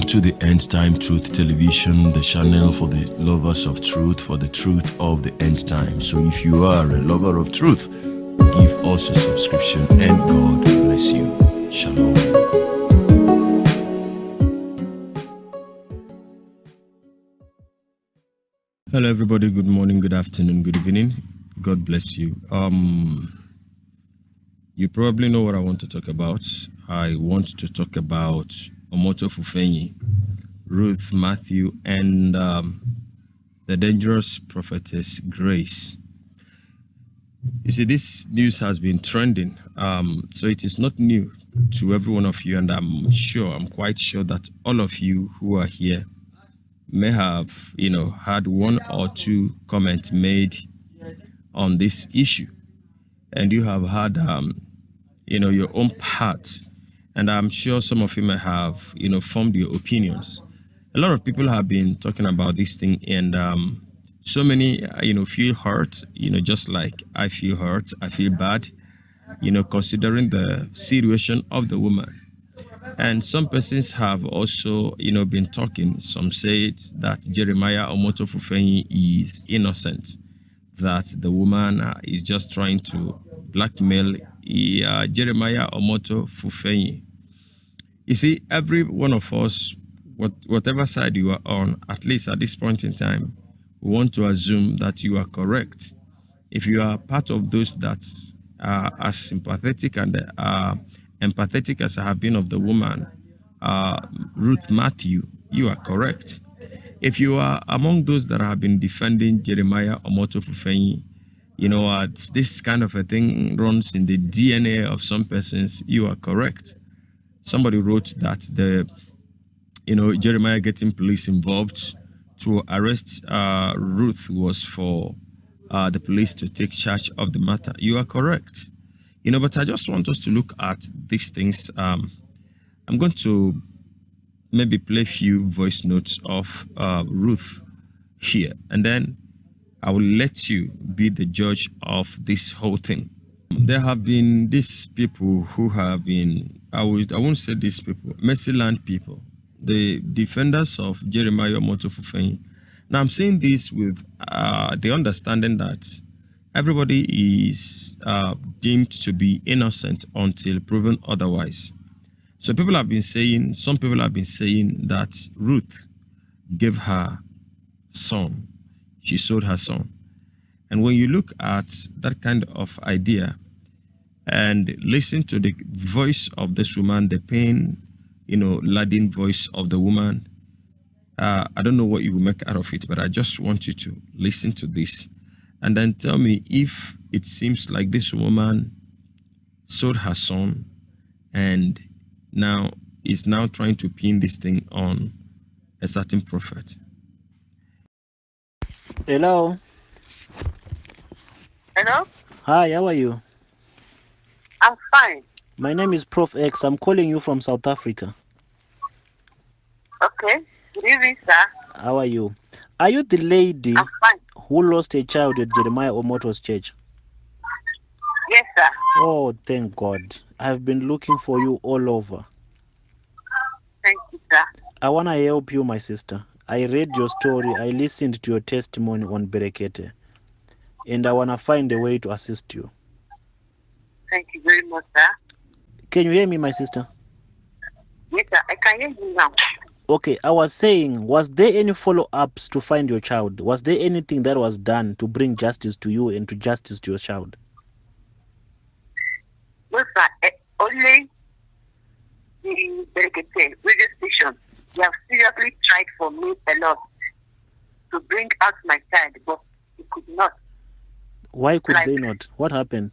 to the End Time Truth Television, the channel for the lovers of truth, for the truth of the end time. So if you are a lover of truth, give us a subscription and God bless you. Shalom. Hello everybody, good morning, good afternoon, good evening. God bless you. You probably know what I want to talk about. I want to talk about Omoto Fufeyin, Ruth, Matthew, and the dangerous prophetess Grace. You see, this news has been trending, so it is not new to every one of you, and I'm quite sure that all of you who are here may have, had one or two comments made on this issue, and you have had, your own part. And I'm sure some of you may have, formed your opinions. A lot of people have been talking about this thing, and so many, feel hurt, just like I feel hurt. I feel bad, considering the situation of the woman. And some persons have also, been talking. Some say that Jeremiah Omoto Fufeyin is innocent, that the woman is just trying to blackmail Jeremiah Omoto Fufeyin. You see, every one of us, whatever side you are on, at least at this point in time, we want to assume that you are correct. If you are part of those that are as sympathetic and empathetic as I have been of the woman, Ruth Matthew, you are correct. If you are among those that have been defending Jeremiah Omoto Fufeyin, this kind of a thing runs in the DNA of some persons, you are correct. Somebody wrote that Jeremiah getting police involved to arrest Ruth was for the police to take charge of the matter. You are correct. But I just want us to look at these things. I'm going to maybe play a few voice notes of Ruth here, and then I will let you be the judge of this whole thing. There have been these people who have been, I won't say these people, Mercy Land people, the defenders of Jeremiah Omoto Fufeyin. Now I'm saying this with the understanding that everybody is deemed to be innocent until proven otherwise. So some people have been saying that Ruth gave her son. She sold her son. And when you look at that kind of idea and listen to the voice of this woman, the pain, laden voice of the woman, I don't know what you will make out of it, but I just want you to listen to this and then tell me if it seems like this woman sold her son and now is now trying to pin this thing on a certain prophet. Hello. Hello? Hi, how are you? I'm fine. My name is Prof X. I'm calling you from South Africa. Okay. Good evening, sir. How are you? Are you the lady I'm fine. who lost a child at Jeremiah Omoto's church? Yes, sir. Oh, thank God. I've been looking for you all over. Thank you, sir. I want to help you, my sister. I read your story. I listened to your testimony on Berekete. And I want to find a way to assist you. Thank you very much, sir. Can you hear me, my sister? Yes, sir. I can hear you now. Okay, I was saying, was there any follow-ups to find your child? Was there anything that was done to bring justice to you and to justice to your child? No, sir. Only the Berekete radio station. They have seriously tried for me a lot to bring out my child, but they could not. Why could they not? What happened?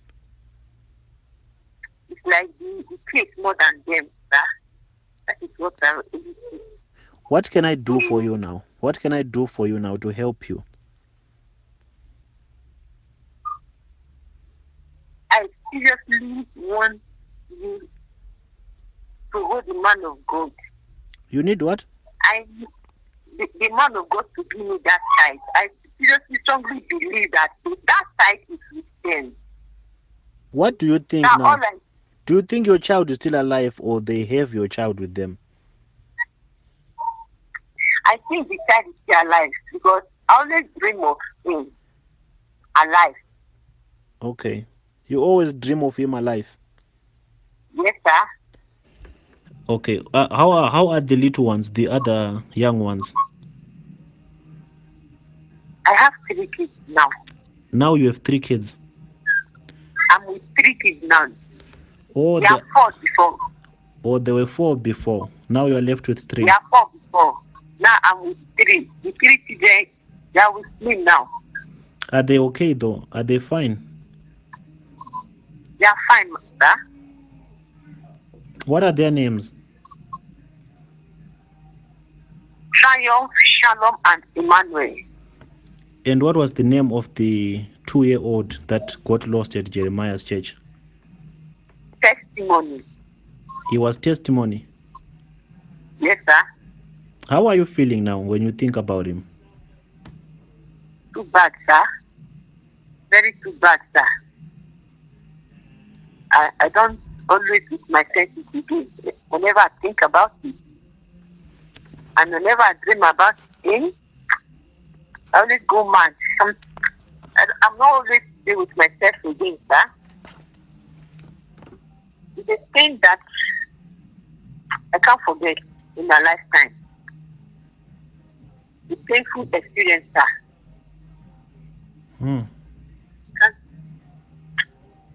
It's like the case more than them, sir. That is what I was able to do. What can I do for you now? What can I do for you now to help you? I seriously want you to hold the man of God. You need what? The man of God to give me that child. I seriously strongly believe that that child is with them. What do you think now? Do you think your child is still alive or they have your child with them? I think the child is still alive because I always dream of him alive. Okay. You always dream of him alive. Yes, sir. Okay. How are the little ones, the other young ones? I have 3 kids now. Now you have 3 kids. I'm with 3 kids now. Oh, We are 4 before. there were 4 before. Now you are left with 3. We are 4 before. Now I'm with 3. The 3 children, they are with me now. Are they okay though? Are they fine? They are fine, sir. What are their names? Triumph, Shalom, and Emmanuel. And what was the name of the 2-year-old that got lost at Jeremiah's church? Testimony. He was Testimony. Yes, sir. How are you feeling now when you think about him? Too bad, sir. Very too bad, sir. I don't always put myself into this. Whenever I think about it, and whenever I dream about him, I always go mad. I'm not always stay with myself again, sir. It's a thing that I can't forget in my lifetime. The painful experience, sir.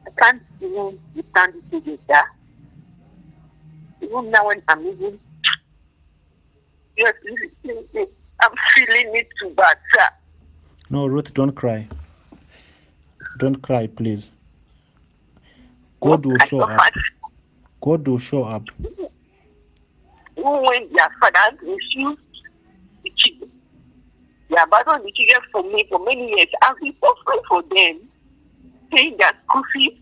I can't even withstand it again, sir. Even now when I'm even, yes, I'm feeling it too bad, sir. No, Ruth, don't cry. Don't cry, please. God will show up. God will show up. Even when their fathers refused the children, they abandoned the children for me for many years. I've been suffering for them, paying their school fees,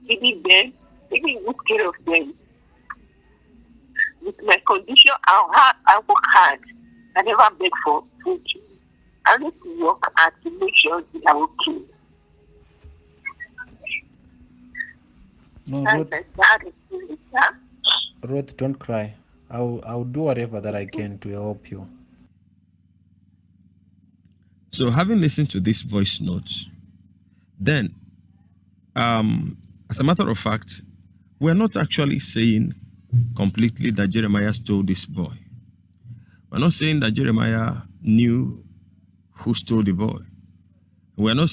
feeding them, taking good care of them. With my condition, I work hard. I never beg for food. I need to work hard to make sure they are okay. No, Ruth, don't cry. I'll do whatever that I can to help you. So, having listened to this voice note, then, as a matter of fact, we're not actually saying completely that Jeremiah stole this boy. We're not saying that Jeremiah knew who stole the boy. We're not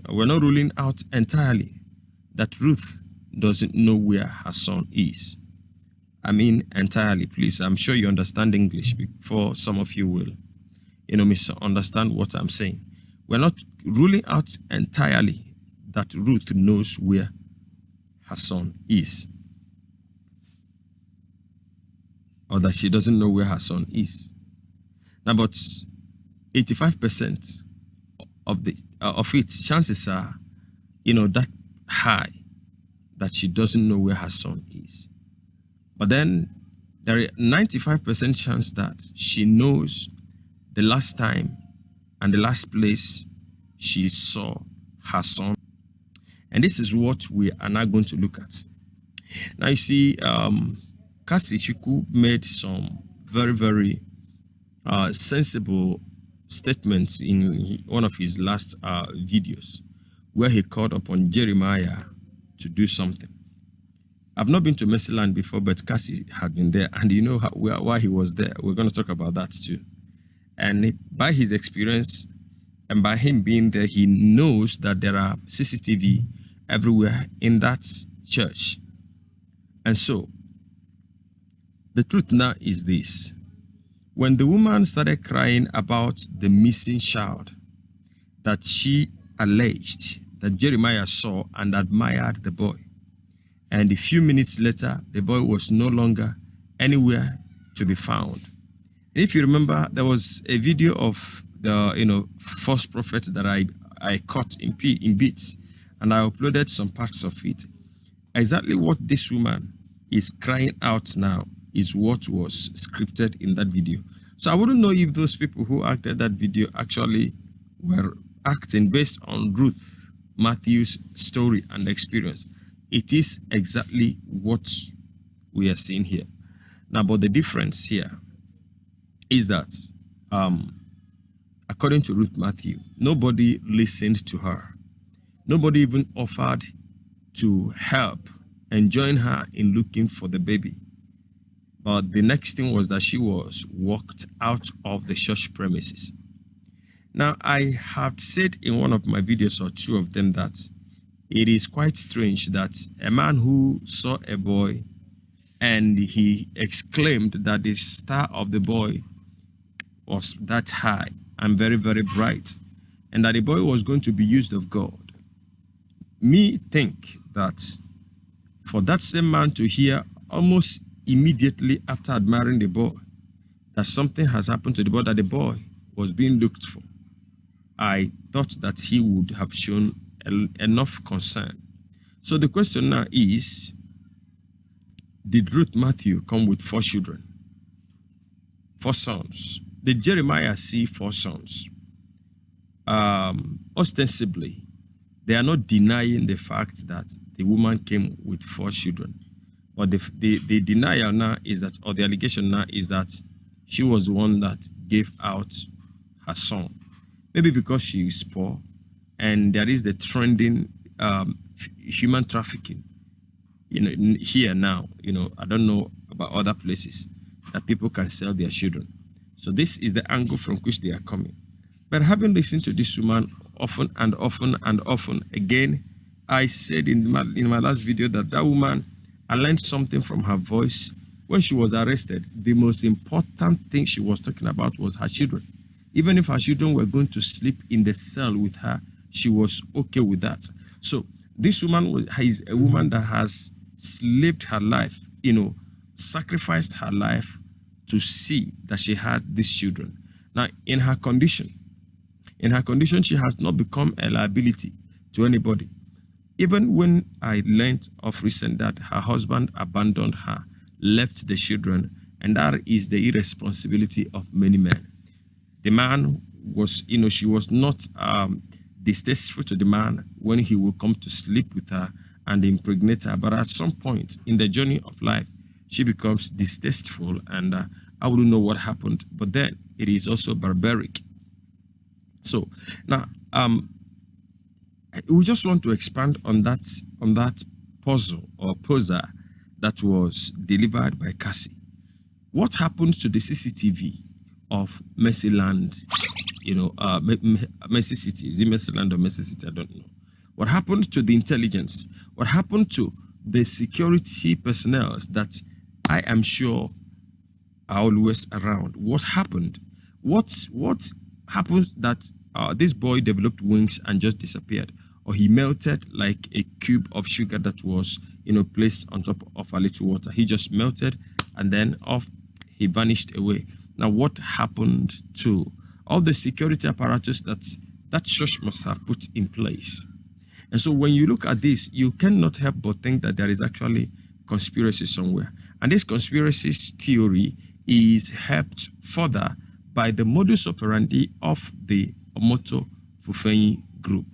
ruling out entirely that Ruth doesn't know where her son is. I mean entirely, please. I'm sure you understand English before some of you will, misunderstand what I'm saying. We're not ruling out entirely that Ruth knows where her son is, or that she doesn't know where her son is. Now, but 85% of it, chances are, that high that she doesn't know where her son is. But then there is 95% chance that she knows the last time and the last place she saw her son. And this is what we are now going to look at. Now you see, Kasi Chuku made some very, very sensible statements in one of his last videos, where he called upon Jeremiah to do something. I've not been to Mercyland before, but Kasi had been there, and you know why he was there. We're going to talk about that too. And by his experience and by him being there, he knows that there are CCTV everywhere in that church. And so, the truth now is this. When the woman started crying about the missing child that she alleged that Jeremiah saw and admired the boy, and a few minutes later, the boy was no longer anywhere to be found. If you remember, there was a video of the false prophet that I caught in bits, and I uploaded some parts of it. Exactly what this woman is crying out now is what was scripted in that video. So I wouldn't know if those people who acted that video actually were acting based on Ruth Matthew's story and experience. It is exactly what we are seeing here. Now, but the difference here is that according to Ruth Matthew, nobody listened to her. Nobody even offered to help and join her in looking for the baby. But the next thing was that she was walked out of the church premises. Now, I have said in one of my videos, or two of them, that it is quite strange that a man who saw a boy and he exclaimed that the star of the boy was that high and very, very bright, and that the boy was going to be used of God. Me think that for that same man to hear almost immediately after admiring the boy that something has happened to the boy, that the boy was being looked for, I thought that he would have shown enough concern. So the question now is, did Ruth Matthew come with 4 children? 4 sons. Did Jeremiah see 4 sons? Ostensibly, they are not denying the fact that the woman came with 4 children. But the denial now is that, or the allegation now is that she was the one that gave out her son. Maybe because she is poor and there is the trending human trafficking, here now, I don't know about other places that people can sell their children. So this is the angle from which they are coming. But having listened to this woman often and often and often, again, I said in my last video that woman, I learned something from her voice. When she was arrested, the most important thing she was talking about was her children. Even if her children were going to sleep in the cell with her, she was okay with that. So this woman is a woman that has lived her life, sacrificed her life to see that she had these children. Now, in her condition, she has not become a liability to anybody. Even when I learned of recent that her husband abandoned her, left the children, and that is the irresponsibility of many men. The man was, she was not distasteful to the man when he will come to sleep with her and impregnate her. But at some point in the journey of life, she becomes distasteful, and I wouldn't know what happened. But then it is also barbaric. So now, we just want to expand on that puzzle or poser that was delivered by Cassie. What happened to the CCTV of Mercyland? Mercy City. Is it Mercyland or Mercy City? I don't know. What happened to the intelligence? What happened to the security personnel that I am sure are always around? What happened? What happened that this boy developed wings and just disappeared? Or he melted like a cube of sugar that was, placed on top of a little water. He just melted and then he vanished away. Now, what happened to all the security apparatus that church must have put in place? And so when you look at this, you cannot help but think that there is actually conspiracy somewhere. And this conspiracy theory is helped further by the modus operandi of the Omoto Fufeyin group,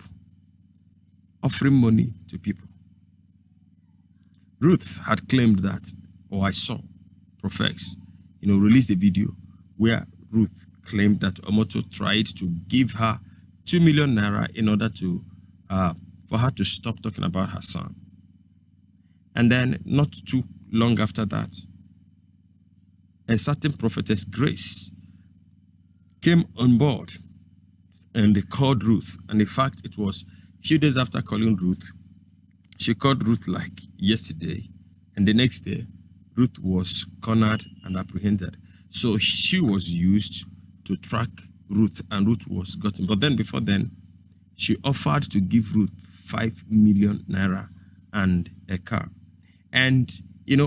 offering money to people. Ruth had claimed that, or I saw Prophetic, released a video where Ruth claimed that Omoto tried to give her 2 million naira in order to for her to stop talking about her son. And then not too long after that, a certain prophetess Grace came on board and they called Ruth. And in fact, it was a few days after calling Ruth, she called Ruth like yesterday. And the next day, Ruth was cornered and apprehended. So she was used to track Ruth, and Ruth was gotten. But then before then, she offered to give Ruth 5 million naira and a car. And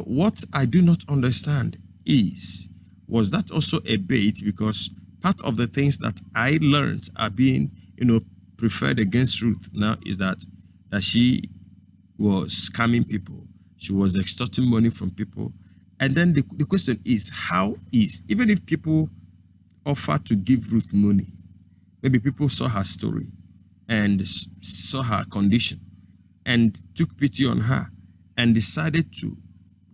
what I do not understand was that also a bait? Because part of the things that I learned are being, preferred against Ruth now is that she was scamming people. She was extorting money from people. And then the question is, even if people offer to give Ruth money, maybe people saw her story and saw her condition and took pity on her and decided to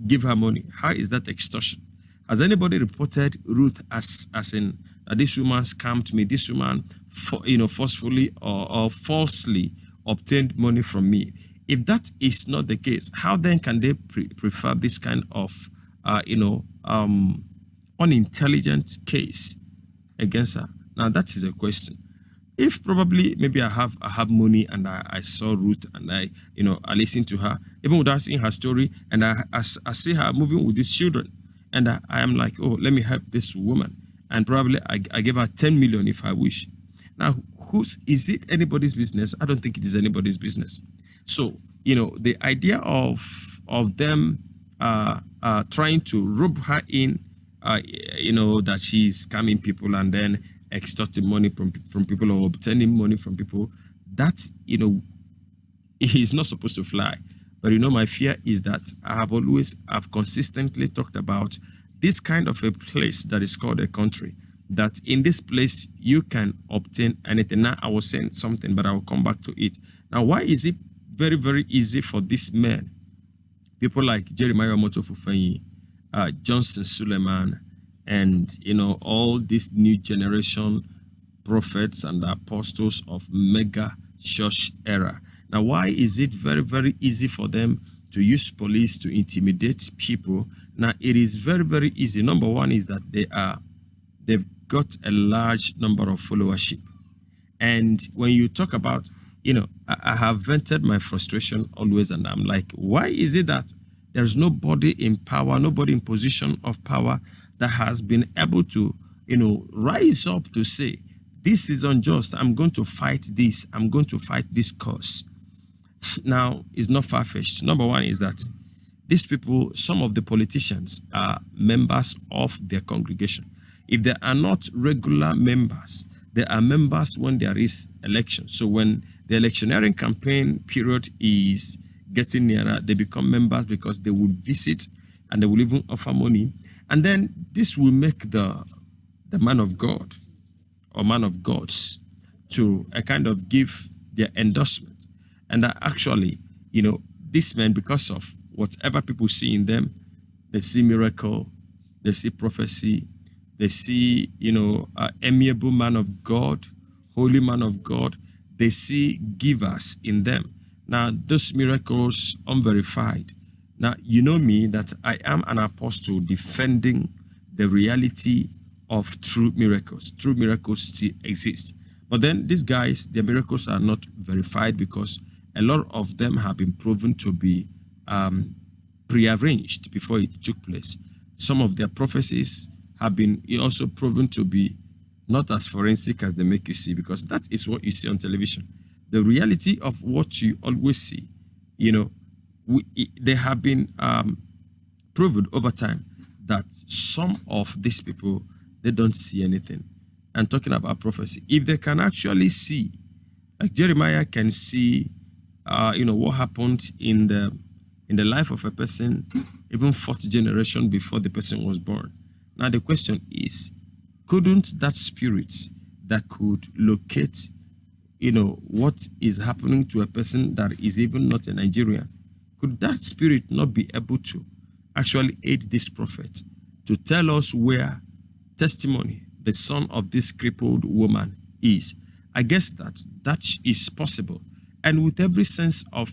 give her money. How is that extortion? Has anybody reported Ruth as in that this woman scammed me, this woman, forcefully or falsely obtained money from me. If that is not the case, how then can they prefer this kind of, unintelligent case against her? Now that is a question. If probably maybe I have money and I saw Ruth and I listened to her, even without seeing her story, and I see her moving with these children, and I am like, oh, let me help this woman, and probably I give her 10 million if I wish. Now, is it anybody's business? I don't think it is anybody's business. So, the idea of them trying to rub her in, that she's scamming people and then extorting money from people or obtaining money from people, that, is not supposed to fly. But, my fear is that I've consistently talked about this kind of a place that is called a country, that in this place you can obtain anything. Now, I was saying something, but I will come back to it. Now, why is it very, very easy for these men, people like Jeremiah Omoto Fufeyin, Johnson Suleiman, and all this new generation prophets and apostles of mega church era? Now, why is it very, very easy for them to use police to intimidate people? Now, it is very, very easy. Number one is that they've got a large number of followership. And when you talk about, I have vented my frustration always, and I'm like, why is it that there's nobody in power, nobody in position of power that has been able to, rise up to say, this is unjust, I'm going to fight this, I'm going to fight this cause? Now, it's not far-fetched. Number one is that these people, some of the politicians, are members of their congregation. If they are not regular members, they are members when there is election. So when the electioneering campaign period is getting nearer, they become members because they will visit and they will even offer money. And then this will make the man of God or man of gods to a kind of give their endorsement. And that actually, these men, because of whatever people see in them, they see miracle, they see prophecy, they see, amiable man of God, holy man of God. They see givers in them. Now, those miracles unverified. Now, you know me, that I am an apostle defending the reality of true miracles. True miracles still exist. But then these guys, their miracles are not verified because a lot of them have been proven to be prearranged before it took place. Some of their prophecies have been also proven to be not as forensic as they make you see, because that is what you see on television. The reality of what you always see, they have been proven over time that some of these people, they don't see anything. And talking about prophecy, if they can actually see, like Jeremiah can see, what happened in the life of a person, even fourth generation before the person was born. Now the question is, couldn't that spirit that could locate, what is happening to a person that is even not a Nigerian, could that spirit not be able to actually aid this prophet to tell us where testimony, the son of this crippled woman, is? I guess that is possible. And with every sense of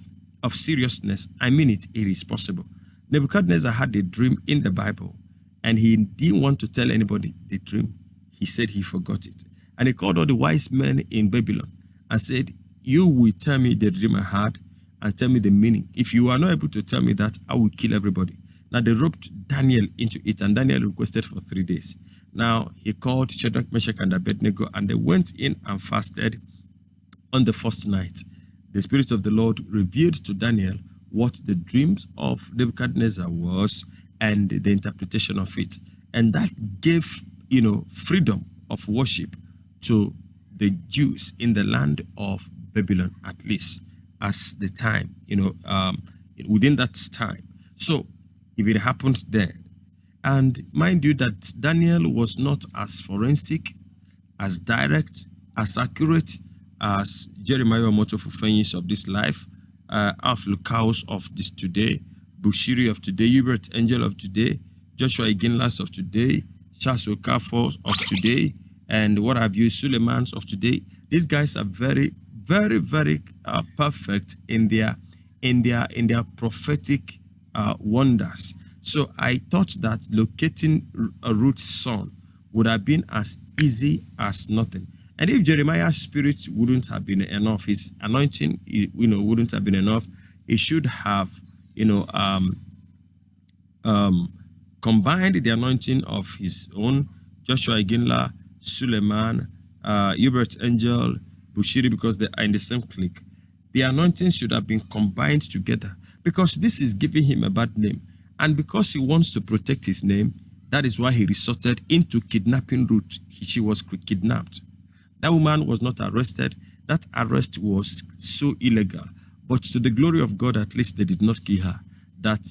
seriousness, I mean it is possible. Nebuchadnezzar had a dream in the Bible, and he didn't want to tell anybody the dream. He said he forgot it. And he called all the wise men in Babylon and said, you will tell me the dream I had and tell me the meaning. If you are not able to tell me that, I will kill everybody. Now they roped Daniel into it, and Daniel requested for 3 days. Now he called Shadrach, Meshach, and Abednego, and they went in and fasted on the first night. The Spirit of the Lord revealed to Daniel what the dreams of Nebuchadnezzar was and the interpretation of it. And that gave, freedom of worship to the Jews in the land of Babylon, at least as the time, within that time. So if it happened then, and mind you that Daniel was not as forensic, as direct, as accurate as Jeremiah Omoto Fufeyin of this life, Alf Lukaus of this today, Bushiri of today, Hubert Angel of today, Joshua Iginlas of today, Charles Okafor of today, and what have you, Suleimans of today. These guys are very, very, very perfect in their prophetic wonders. So I thought that locating Ruth's son would have been as easy as nothing. And if Jeremiah's spirit wouldn't have been enough, his anointing, wouldn't have been enough, he should have, combined the anointing of his own, Joshua Iginla, Suleiman, Hubert Angel, Bushiri, because they are in the same clique. The anointing should have been combined together, because this is giving him a bad name. And because he wants to protect his name, that is why he resorted into kidnapping Ruth. She was kidnapped. That woman was not arrested. That arrest was so illegal. But to the glory of God, at least they did not kill her. That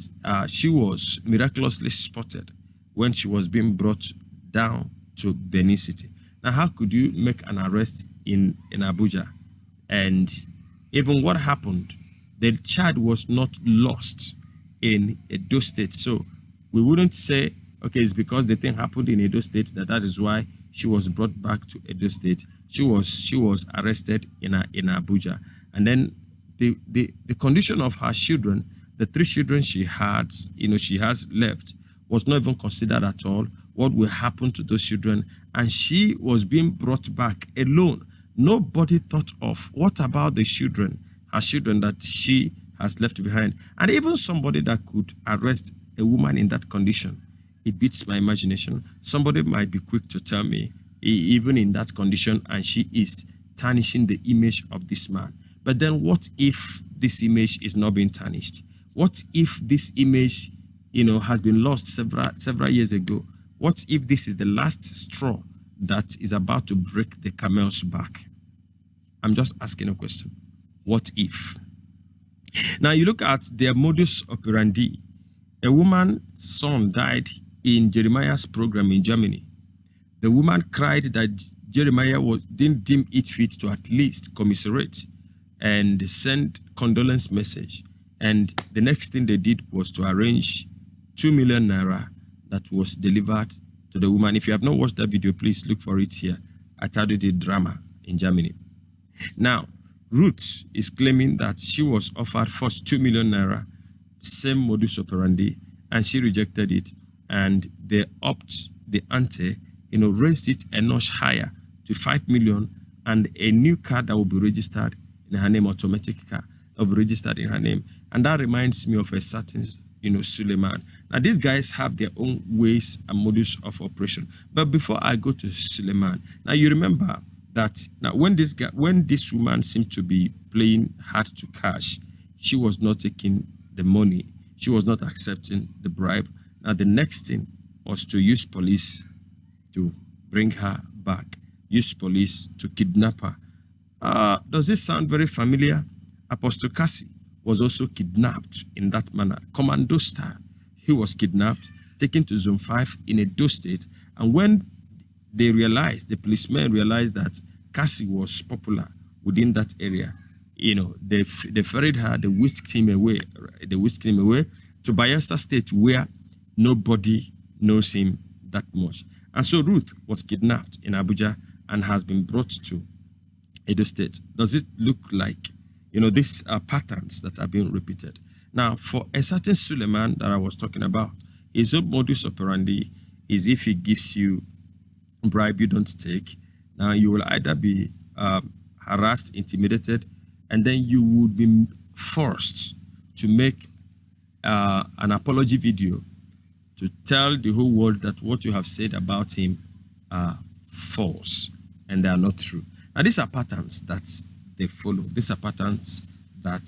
she was miraculously spotted when she was being brought down to Benin City. Now, how could you make an arrest in Abuja? And even what happened, the child was not lost in Edo State. So we wouldn't say, okay, it's because the thing happened in Edo State that is why she was brought back to Edo State. She was arrested in Abuja. And then the condition of her children, the 3 children she had, she has left, was not even considered at all. What will happen to those children? And she was being brought back alone. Nobody thought of what about the children, her children that she has left behind. And even somebody that could arrest a woman in that condition, it beats my imagination. Somebody might be quick to tell me, even in that condition, and she is tarnishing the image of this man. But then what if this image is not being tarnished? What if this image, has been lost several years ago? What if this is the last straw that is about to break the camel's back? I'm just asking a question. What if? Now you look at their modus operandi. A woman's son died in Jeremiah's program in Germany. The woman cried that Jeremiah didn't deem it fit to at least commiserate and send condolence message. And the next thing they did was to arrange 2 million naira that was delivered to the woman. If you have not watched that video, please look for it here. I titled it Drama in Germany. Now, Ruth is claiming that she was offered first 2 million naira, same modus operandi, and she rejected it. And they upped the ante, raised it a notch higher to 5 million, and a new car that will be registered in her name, automatic car, will be registered in her name. And that reminds me of a certain, Suleiman. Now, these guys have their own ways and modus of operation. But before I go to Suleiman, now you remember that now when this woman seemed to be playing hard to cash, she was not taking the money. She was not accepting the bribe. Now, the next thing was to use police to bring her back, use police to kidnap her. Does this sound very familiar? Apostle Cassie was also kidnapped in that manner, commando style. He was kidnapped, taken to Zone 5 in Edo State, and when the policemen realized that Cassie was popular within that area, they ferried her, they whisked him away to Bayelsa State, where nobody knows him that much. And so Ruth was kidnapped in Abuja and has been brought to Edo State. Does it look like, these are patterns that are being repeated? Now, for a certain Suleiman that I was talking about, his own modus operandi is if he gives you bribe you don't take, now you will either be harassed, intimidated, and then you would be forced to make an apology video to tell the whole world that what you have said about him are false and they are not true. Now, these are patterns that they follow. These are patterns that,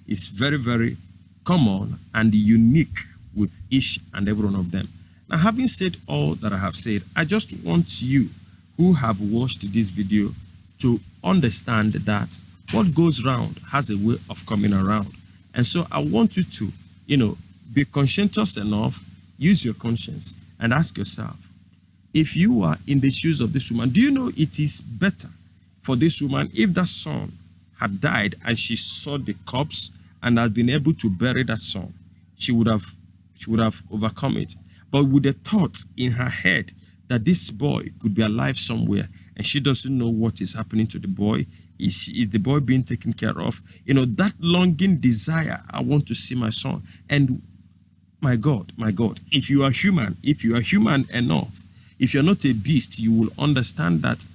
is very, very common and unique with each and every one of them. Now, having said all that I have said, I just want you who have watched this video to understand that what goes round has a way of coming around. And so I want you to, be conscientious enough, use your conscience and ask yourself, if you are in the shoes of this woman, do you know it is better for this woman if that son had died and she saw the corpse and had been able to bury that son? She would have overcome it. But with the thought in her head that this boy could be alive somewhere, and she doesn't know what is happening to the boy. Is the boy being taken care of? That longing desire, I want to see my son. And my God, if you are human enough, if you're not a beast, you will understand that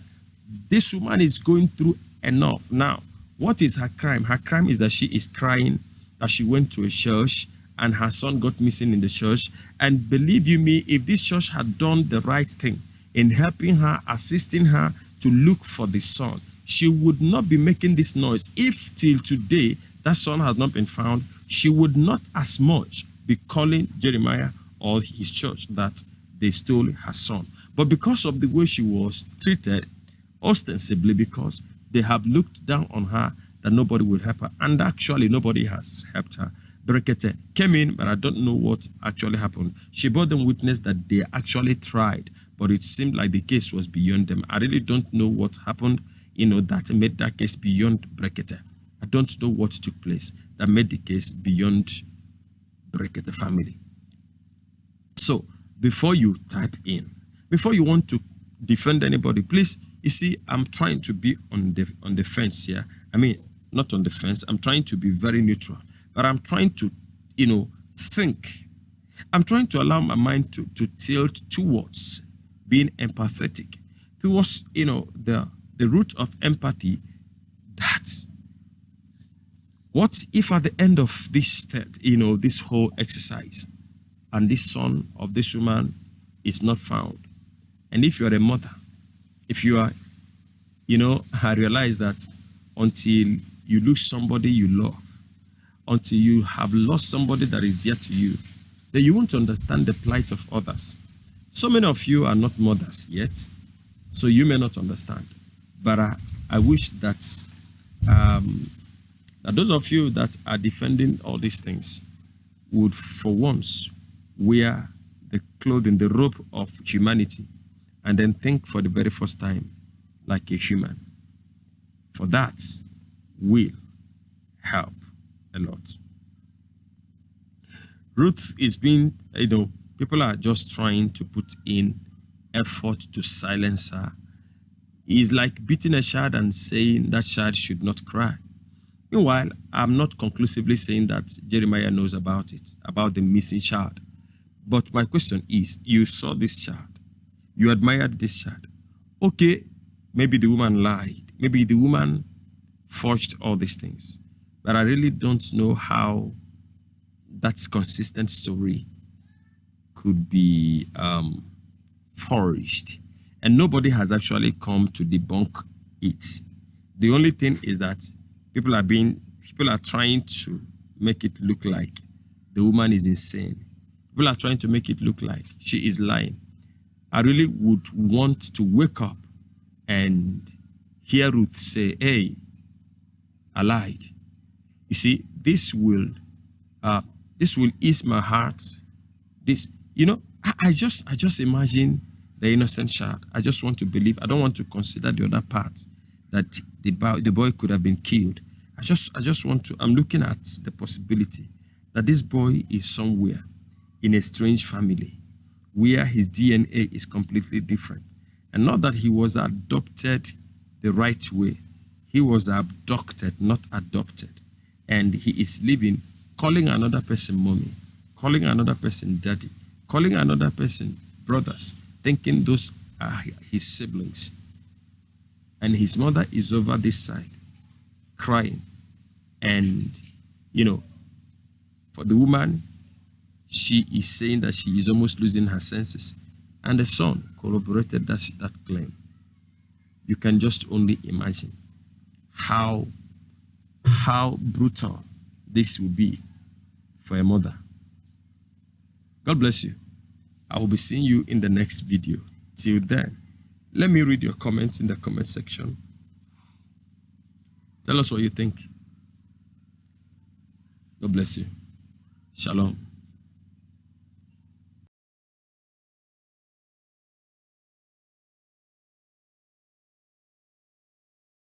this woman is going through enough. Now, what is her crime? Her crime is that she is crying that she went to a church and her son got missing in the church. And believe you me, if this church had done the right thing in helping her, assisting her to look for the son, she would not be making this noise. If till today that son has not been found, she would not as much be calling Jeremiah or his church that they stole her son. But because of the way she was treated, ostensibly because they have looked down on her, that nobody will help her. And actually, nobody has helped her. Berekete came in, but I don't know what actually happened. She bore them witness that they actually tried, but it seemed like the case was beyond them. I really don't know what happened, that made that case beyond Berekete. I don't know what took place that made the case beyond Berekete family. So, before you type in, before you want to defend anybody, please, you see, I'm trying to be on the fence here. I mean, not on the fence. I'm trying to be very neutral, but I'm trying to, think. I'm trying to allow my mind to tilt towards being empathetic, towards, the root of empathy. That what if at the end of this this whole exercise, and this son of this woman is not found, and if you're a mother, if you are, I realize that until you lose somebody you love, until you have lost somebody that is dear to you, then you won't understand the plight of others. So many of you are not mothers yet, so you may not understand. But I wish that that those of you that are defending all these things would, for once, wear the clothing, the robe of humanity, and then think for the very first time like a human. For that will help a lot. Ruth is being, people are just trying to put in effort to silence her. It's like beating a child and saying that child should not cry. Meanwhile, I'm not conclusively saying that Jeremiah knows about it, about the missing child. But my question is, you saw this child, you admired this child. Okay, maybe the woman lied. Maybe the woman forged all these things. But I really don't know how that consistent story could be forged. And nobody has actually come to debunk it. The only thing is that people are trying to make it look like the woman is insane. People are trying to make it look like she is lying. I really would want to wake up and hear Ruth say, hey, I lied. You see, this will ease my heart. I just imagine the innocent child. I just want to believe. I don't want to consider the other part, that the boy could have been killed. I just want to. I'm looking at the possibility that this boy is somewhere in a strange family where his DNA is completely different, and not that he was adopted the right way. He was abducted, not adopted, and he is living, calling another person mommy, calling another person daddy, calling another person brothers, thinking those are his siblings. And his mother is over this side, crying. And, for the woman, she is saying that she is almost losing her senses. And the son corroborated that claim. You can just only imagine how brutal this will be for a mother. God bless you. I will be seeing you in the next video. Till then, let me read your comments in the comment section. Tell us what you think. God bless you. Shalom.